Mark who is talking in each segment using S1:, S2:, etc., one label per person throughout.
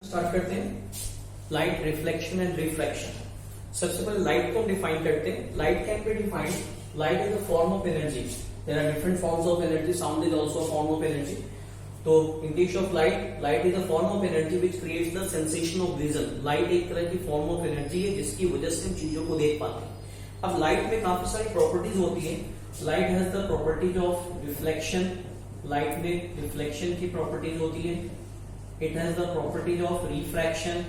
S1: Start करते हैं light reflection and refraction. सबसे पहले लाइट को डिफाइन करते हैं। Light can be defined light is a form of energy. There are different forms of energy. Sound is also a form of energy. तो in case of light, light is a form of energy which creates the sensation of vision. Light एक तरह की form of energy है जिसकी वजह से हम चीजों को देख पाते हैं। अब लाइट में काफी सारी प्रॉपर्टीज होती है। Light has the properties of reflection. Light में रिफ्लेक्शन की प्रॉपर्टीज होती है। It has the properties of refraction.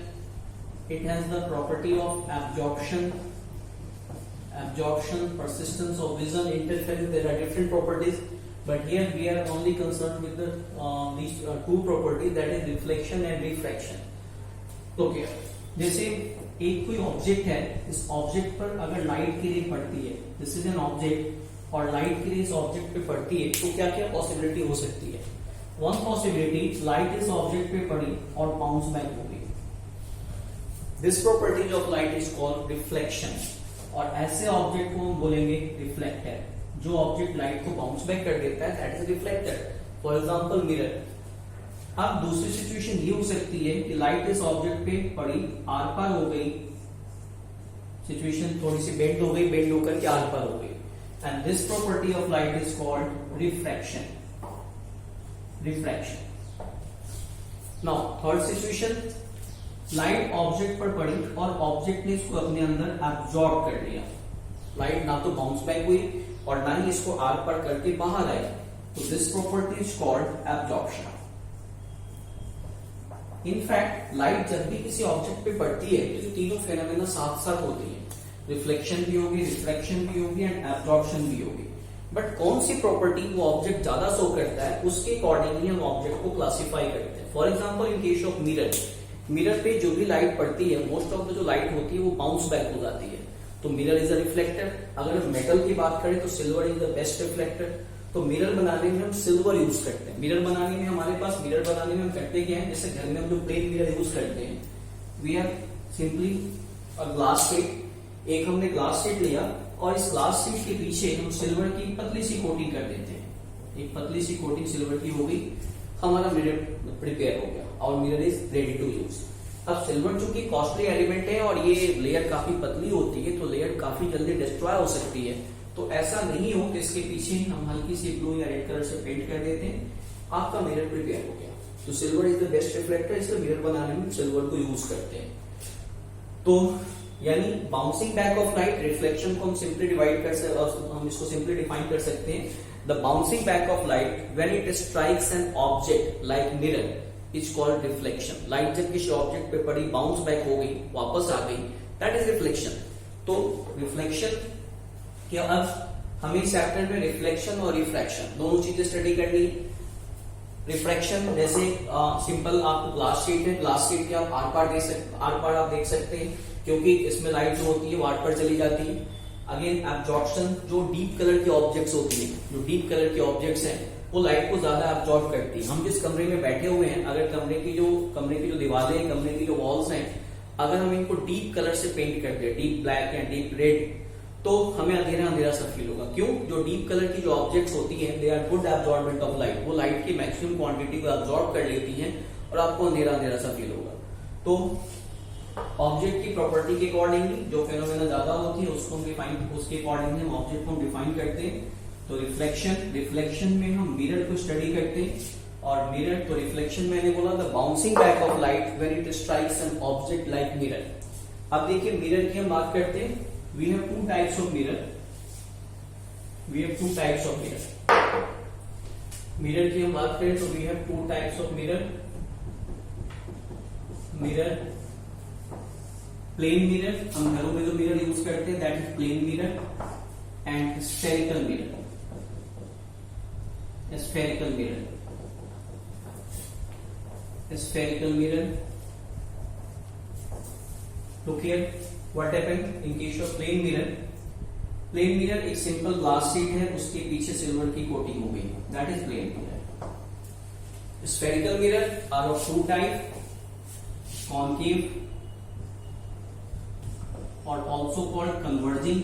S1: It has the property of absorption, persistence of vision, interference. There are different properties, but here we are only concerned with these two properties, that is reflection and refraction. Okay, जैसे एक कोई object है, इस object पर अगर light की रे पड़ती है, दिस इज एन ऑब्जेक्ट, और लाइट की रे इस ऑब्जेक्ट पे पड़ती है, तो क्या क्या पॉसिबिलिटी हो सकती है? वन पॉसिबिलिटी, लाइट इस ऑब्जेक्ट पे पड़ी और बाउंस बैक हो गई। This properties of light is called reflection. और ऐसे ऑब्जेक्ट को हम बोलेंगे रिफ्लेक्टर। जो ऑब्जेक्ट लाइट को बाउंस बैक कर देता है, that is reflector. For example mirror. अब दूसरी सिचुएशन ये हो सकती है कि लाइट इस ऑब्जेक्ट पे पड़ी, आर पार हो गई, सिचुएशन थोड़ी सी बेंड हो गई, बेंड होकर के आर पार हो गई, and this property of light is called refraction. Now third situation, light object पर पड़ी और ऑब्जेक्ट ने इसको अपने अंदर एब्जॉर्ब कर लिया। लाइट ना तो बाउंस बैक हुई और ना ही इसको आर पार करके बाहर आई, तो this property is called absorption. In fact light जब भी किसी ऑब्जेक्ट पे पड़ती है तो तीनों फेनोमेना साथ साथ होती है। रिफ्लेक्शन भी होगी, रिफ्रैक्शन भी होगी एंड एब्जॉर्प्शन भी होगी। बट कौन सी प्रॉपर्टी वो ऑब्जेक्ट ज्यादा शो करता है, उसके अकॉर्डिंगली हम ऑब्जेक्ट को क्लासिफाई करते हैं। For example in case of mirror, mirror पे जो भी लाइट पड़ती है, मोस्ट ऑफ द जो लाइट होती है वो बाउंस बैक हो जाती है, तो मिरर इज अ रिफ्लेक्टर। अगर हम मेटल की बात करें तो silver is the best reflector. तो मिरर बनाने में हम सिल्वर यूज करते हैं। मिरर बनाने में हमारे पास, मिरर बनाने में हम करते क्या है, जैसे घर में हम जो प्लेन मिरर यूज करते हैं, we are simply a glass sheet. एक हमने ग्लास शीट लिया और इस ग्लास शीट के पीछे हम सिल्वर की पतली सी कोटिंग कर देते हैं। एक पतली सी कोटिंग सिल्वर की हो गई, हमारा मिरर प्रिपेयर हो गया और mirror is ready to use. अब सिल्वर चूंकि कॉस्टली एलिमेंट है और ये लेयर काफी पतली होती है, तो लेयर काफी जल्दी डिस्ट्रॉय हो सकती है। तो ऐसा नहीं हो कि इसके पीछे हम हल्की सी ब्लू या रेड कलर से पेंट कर देते हैं, आपका मिरर प्रिपेयर हो गया। तो silver is the best reflector, इसलिए मिरर बनाने में सिल्वर को यूज करते हैं। तो यानी bouncing back of light, reflection को हम सिंपली डिवाइड कर सकते, हम इसको सिंपली डिफाइन कर सकते हैं। The bouncing back of light when it strikes an object like mirror is called reflection. Light जब किसी ऑब्जेक्ट पे पड़ी, बाउंस बैक हो गई, वापस आ गई, दैट इज रिफ्लेक्शन। तो रिफ्लेक्शन क्या, अब हमें इस चैप्टर में रिफ्लेक्शन और रिफ्रैक्शन दोनों चीजें स्टडी करनी है। रिफ्रैक्शन जैसे सिंपल आपको ग्लास शीट है, ग्लास शीट के आप आर पार आप देख सकते हैं, क्योंकि इसमें लाइट जो होती है वो आर पार चली जाती है। अगेन एब्जॉर्प्शन, जो डीप कलर की ऑब्जेक्ट्स होती है, जो डीप कलर की ऑब्जेक्ट्स हैं, वो लाइट को ज्यादा एब्जॉर्ब करती है। हम जिस कमरे में बैठे हुए हैं, अगर कमरे की जो दीवारें हैं, कमरे की जो वॉल्स हैं, अगर हम इनको डीप कलर से पेंट कर दे, डीप ब्लैक या डीप रेड, तो हमें अंधेरा अंधेरा सा फील होगा। क्यों? जो डीप कलर की जो ऑब्जेक्ट्स होती हैं, they are good absorbent of light. वो लाइट की मैक्सिमम क्वांटिटी को एब्जॉर्ब कर लेती हैं और आपको अंधेरा अंधेरा सा फील होगा। तो ऑब्जेक्ट की प्रॉपर्टी के अकॉर्डिंगली जो फेनोमेना ज्यादा होती है उसके अकॉर्डिंगली हम ऑब्जेक्ट को डिफाइन करते हैं। तो रिफ्लेक्शन में हम मिरर को स्टडी करते हैं, और मिरर तो रिफ्लेक्शन मैंने बोला the bouncing back of light when it strikes an object like mirror. अब देखिए मिरर की हम बात करते हैं। We have two types of mirror. Mirror की हम बात करें तो we have two types of mirror. Plane mirror, हम घरों में जो मिरर यूज करते हैं, that is plane mirror, and spherical mirror. Look here, what happened in case of plain mirror? Plain mirror एक सिंपल ग्लास शीट है, उसके पीछे सिल्वर की कोटिंग हो गई, that is plane mirror. Spherical mirror are of two type, concave और also called converging।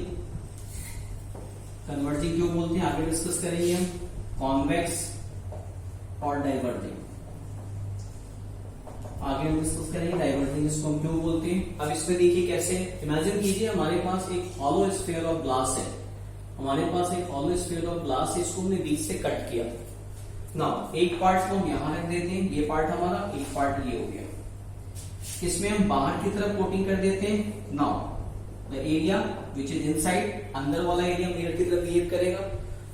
S1: Converging क्यों बोलते हैं आगे डिस्कस करेंगे हम। कॉन्वेक्स और डाइवर्जिंग। आगे हम डिस्कस करेंगे डाइवर्जेंस को हम क्यों बोलते हैं। अब इसमें देखिए कैसे, इमेजिन कीजिए हमारे पास एक हॉलो स्फीयर ऑफ ग्लास है, हमारे पास एक हॉलो स्फीयर ऑफ ग्लास है, इसको हमने बीच से कट किया ना, एक पार्ट को हम यहां रख देते हैं, ये पार्ट हमारा, एक पार्ट ये हो गया, इसमें हम बाहर की तरफ कोटिंग कर देते हैं। Now the area which is inside, अंदर वाला एरिया मिरर की तरफ बिहेव करेगा,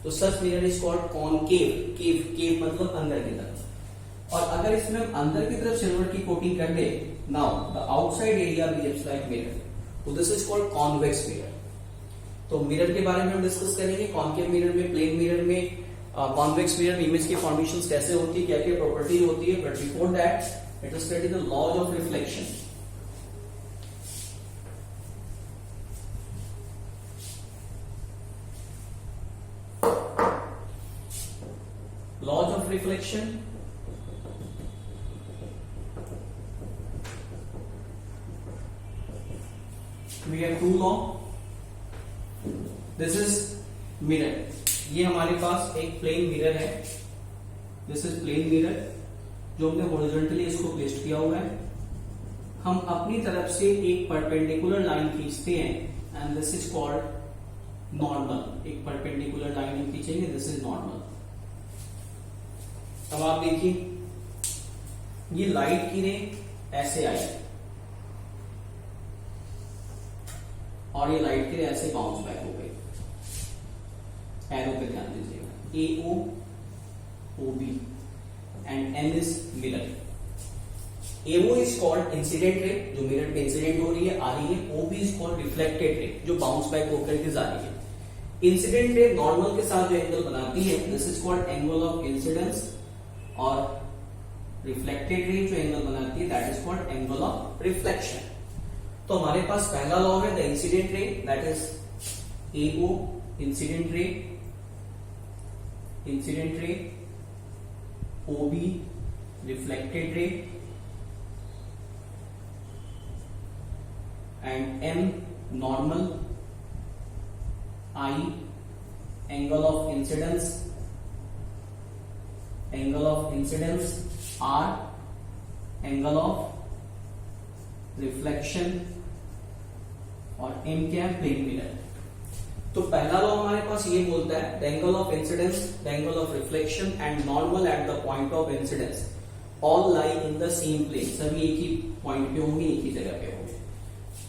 S1: तो सच मिरर इज कॉल्ड कॉनकेव, केव केव मतलब अंदर की तरफ। और अगर इसमें हम अंदर की तरफ सिल्वर की कोटिंग कर दे, now the outside area behaves like mirror, तो this is called convex mirror. तो मिरर के बारे में हम डिस्कस करेंगे, कॉनकेव मिरर में, प्लेन मिरर में, कॉन्वेक्स मिरर में इमेज की फॉर्मेशन कैसे होती है, क्या क्या प्रॉपर्टी होती है। But before that let us study the laws of reflection. Laws of reflection. We have two law. This is mirror. ये हमारे पास एक प्लेन मिरर है, दिस इज प्लेन मिरर जो हमने हॉरिजॉन्टली इसको प्लेस्ड किया हुआ है। हम अपनी तरफ से एक परपेंडिकुलर लाइन खींचते हैं and this is called normal, एक परपेंडिकुलर लाइन हम खींचेंगे, दिस इज नॉर्मल। अब आप देखिए ये लाइट की रे ऐसे आई और ये लाइट की रे ऐसे बाउंस बैक हो गई। एरो पे ध्यान दीजिएगा, A O O B and M is mirror. AO is called incident ray, जो मिरर पे इंसिडेंट हो रही है, आ रही है। OB is called reflected ray, जो बाउंस बैक होकर के जा रही है। इंसिडेंट रे नॉर्मल के साथ जो एंगल बनाती है, this is called angle of incidence, और रिफ्लेक्टेड रे जो एंगल बनाती है, that is called angle of reflection. तो हमारे पास पहला लॉ है द इंसिडेंट रे, that is AO incident ray, incident ray, OB reflected ray, and M normal, I angle of incidence, angle of incidence, R angle of reflection, और M क्या है, plane mirror. तो पहला लॉ हमारे पास ये बोलता है the angle of incidence, the angle of reflection and normal at the point of incidence all lie in the same plane, सभी एक ही पॉइंट पे होंगे, एक ही जगह पे होंगे।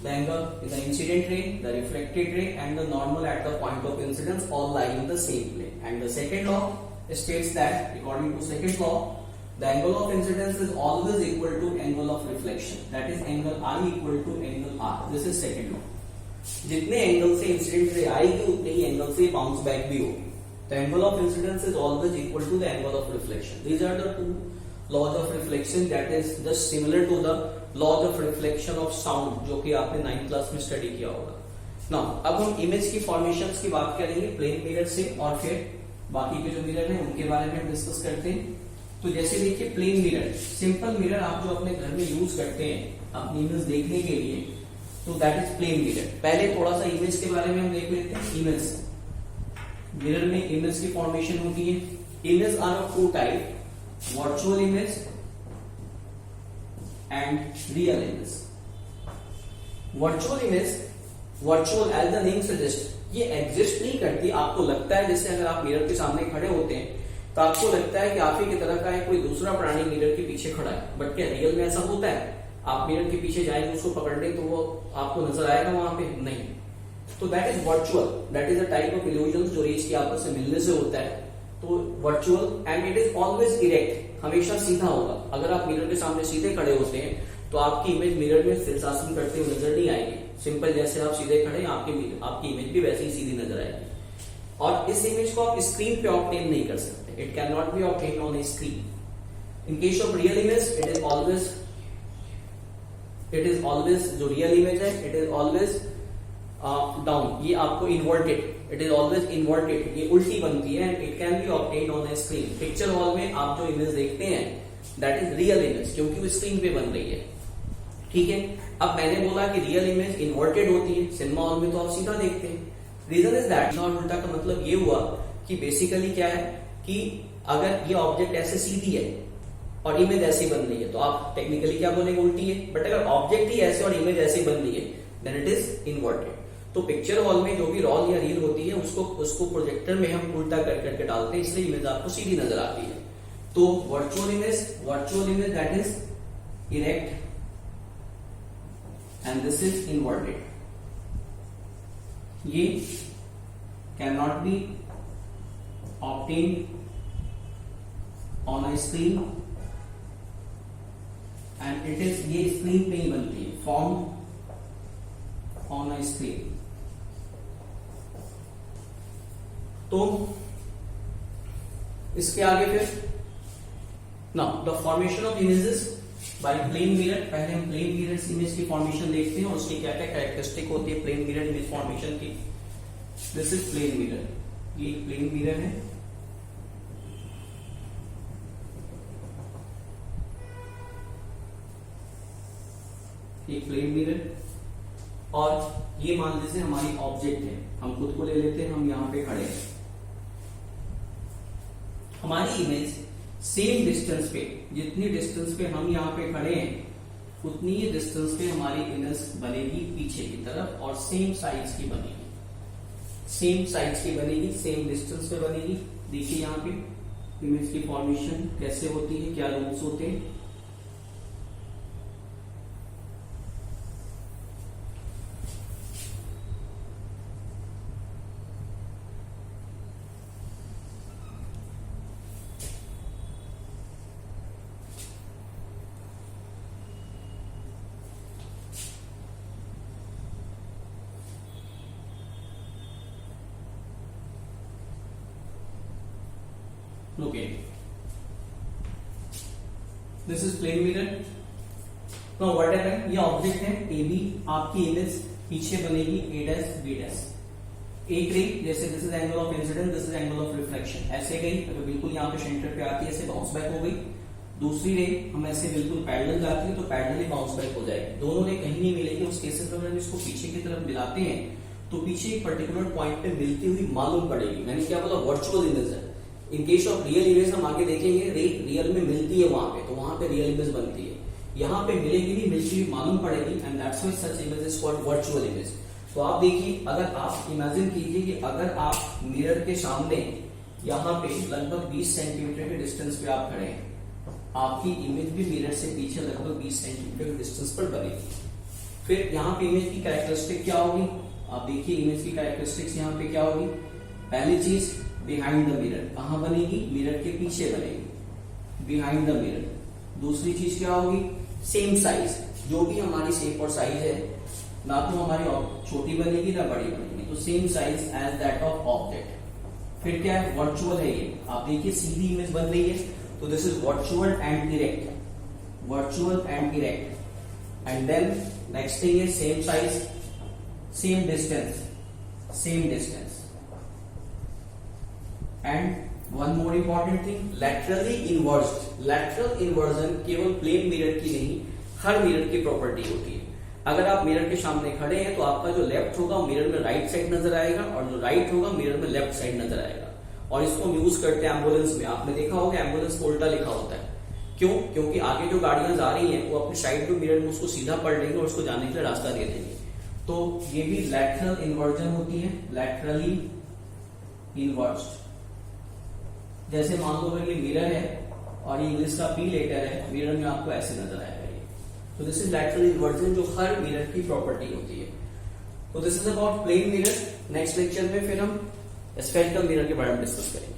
S1: The angle, the incident ray, the reflected ray and the normal at the point of incidence all lie in the same plane. And the second law states that according to second law the angle of incidence is always equal to angle of reflection, that is angle I equal to angle R. This is second law. जितने angle से incident ray आएगी उतने ही angle से bounce back भी होगी। The angle of incidence is always equal to the angle of reflection. These are the two laws of reflection, that is just similar to the laws of reflection of sound, जो कि आपने 9th class में study किया होगा। Now अब हम image की formations की बात करेंगे प्लेन मिरर से, और फिर बाकी के जो मिरर हैं उनके बारे में हम डिस्कस करते हैं। तो जैसे देखिए प्लेन मिरर, सिंपल मिरर आप जो अपने घर में यूज करते हैं अपनी इमेज देखने के लिए, तो दैट इज प्लेन मिरर। पहले थोड़ा सा इमेज के बारे में हम देख लेते हैं। इमेज, मिरर में इमेज की फॉर्मेशन होती है। Image are of two type, virtual image and real image. Virtual image, virtual as the name suggest, ये एग्जिस्ट नहीं करती। आपको लगता है जैसे अगर आप मिरर के सामने खड़े होते हैं तो आपको लगता है कि आप ही की तरह का है कोई दूसरा प्राणी मिरर के पीछे खड़ा है, बट क्या रियल में ऐसा होता है? आप मिरर के पीछे जाएंगे उसको पकड़ने तो वो आपको नजर आएगा वहां पे? नहीं। तो that is virtual, that is a type of illusion जो रेज की आपस में मिलने से होता है। तो virtual and it is always erect, हमेशा सीधा होगा। अगर आप मिरर के सामने सीधे खड़े होते हैं तो आपकी इमेज मिरर में शीर्षासन करते हुए नजर नहीं आएगी। सिंपल जैसे आप सीधे खड़े हैं आपकी इमेज भी वैसे ही सीधी नजर आएगी। और इस इमेज को आप स्क्रीन पे ऑब्टेन नहीं कर सकते, it can not B obtain on A screen. In case of real image it is always जो रियल इमेज है इट इज ऑलवेज डाउन, ये आपको inverted, it is always inverted, ये उल्टी बनती है and it can be obtain on A screen. Picture hall में आप जो इमेज देखते हैं दैट इज रियल इमेज, क्योंकि वो स्क्रीन पे बन रही है। ठीक है, अब मैंने बोला कि रियल इमेज इन्वर्टेड होती है, सिनेमा हॉल में तो आप सीधा देखते हैं। रीजन इज दैट, और उल्टा का मतलब ये हुआ कि बेसिकली क्या है कि अगर ये ऑब्जेक्ट ऐसे सीधी है और इमेज ऐसी बन रही है तो आप टेक्निकली क्या बोलेंगे, उल्टी है। बट अगर ऑब्जेक्ट ही ऐसे और इमेज ऐसी बन रही है देन इट इज इनवर्टेड। तो पिक्चर हॉल में जो भी रोल या रील होती है उसको प्रोजेक्टर में हम उल्टा कर करके डालते हैं, इसलिए इमेज आपको सीधी नजर आती है। तो virtual image that is erect and this is inverted. ये can not be obtained on a screen and it is, ये स्क्रीन पे ही बनती है, फॉर्म ऑन अ स्क्रीन। तो इसके आगे फिर now the formation of images by plane mirror. पहले हम प्लेन मिरर इमेज की फॉर्मेशन देखते हैं और उसकी क्या क्या कैरेक्टरिस्टिक होती है प्लेन मिरर इमेज फॉर्मेशन की। दिस इज प्लेन मिरर, ये प्लेन मिरर है। एक प्लेन मिरर और ये मान लीजिए हमारी ऑब्जेक्ट है, हम खुद को ले लेते हैं, हम यहां पे खड़े हैं। हमारी इमेज सेम डिस्टेंस पे, जितनी डिस्टेंस पे हम यहाँ पे खड़े हैं उतनी ही डिस्टेंस पे हमारी इमेज बनेगी पीछे की तरफ और सेम साइज की बनेगी, सेम साइज की बनेगी, सेम डिस्टेंस पे बनेगी। देखिए यहाँ पे इमेज की फॉर्मेशन कैसे होती है, क्या रूल्स होते हैं। Look at this is plane mirror. Now what happened, ये ऑब्जेक्ट है AB, आपकी इमेज पीछे बनेगी A डैश B डैश। एक रे जैसे this is angle of incidence, this is angle of reflection, ऐसे गई अगर बिल्कुल यहाँ पे सेंटर पे आती है ऐसे बाउंस बैक हो गई। दूसरी रे हम ऐसे बिल्कुल पैरेलल जाती है तो पैरेलली बाउंस बैक हो जाएगी। दोनों रे कहीं नहीं मिलेगी, उस केसेस में हम इसको पीछे की तरफ मिलाते हैं तो पीछे एक पर्टिकुलर पॉइंट पे मिलती हुई मालूम पड़ेगी। मैंने क्या बोला, वर्चुअल इमेज है। इन केस ऑफ रियल इमेज हम आगे देखेंगे, रियल में मिलती है वहां पे, तो वहां पे रियल इमेज बनती है। यहाँ पे मिलेगी नहीं, मिलती हुई मालूम पड़ेगी and that's why such image is called virtual image. तो आप देखिए, अगर आप इमेजिन कीजिए कि अगर आप मिरर के सामने यहाँ पे लगभग 20 सेंटीमीटर के डिस्टेंस पे आप खड़े हैं, आपकी इमेज भी मिरर से पीछे लगभग 20 सेंटीमीटर के डिस्टेंस पर बनेगी। फिर यहाँ पे इमेज की कैरेक्टरिस्टिक क्या होगी, आप देखिए इमेज की कैरेक्टरिस्टिक्स यहाँ पे क्या होगी। पहली चीज बिहाइंड द मिरर, कहां बनेगी, मिरर के पीछे बनेगी, बिहाइंड द मिरर। दूसरी चीज क्या होगी, सेम साइज, जो भी हमारी शेप और साइज है, ना तो हमारी छोटी बनेगी ना बड़ी बनेगी, तो same size as that of object. फिर क्या है, वर्चुअल है ये, आप देखिए सीधी इमेज बन रही है, तो this is virtual and erect, virtual and erect. And then next thing is same size, same distance, same distance. And one more important thing, laterally inversed. Lateral inversion केवल प्लेन मिरर की नहीं, हर mirror की property होती है। अगर आप mirror के सामने खड़े हैं तो आपका जो लेफ्ट होगा मिरर में राइट साइड नजर आएगा और जो राइट होगा मिरर में लेफ्ट साइड नजर आएगा। और इसको हम यूज करते हैं एम्बुलेंस में, आपने देखा होगा एम्बुलेंस को उल्टा लिखा होता है। क्यों, क्योंकि आगे जो गाड़ियां जा रही हैं वो अपनी साइड टू मिरर में उसको सीधा पढ़ लेंगे और उसको जाने के लिए रास्ता दे देंगे। तो ये भी लैटरल इन्वर्जन होती है, लैटरली इन्वर्स्ड। जैसे मान लो ये मिरर है और ये इंग्लिश का पी लेटर है, मिरर में आपको ऐसे नजर आएगा ये। तो दिस इज लैटरल इन्वर्जन, जो हर मिरर की प्रॉपर्टी होती है। तो this is about plane mirror. Next lecture में फिर हम स्फेरिकल मिरर के बारे में डिस्कस करेंगे।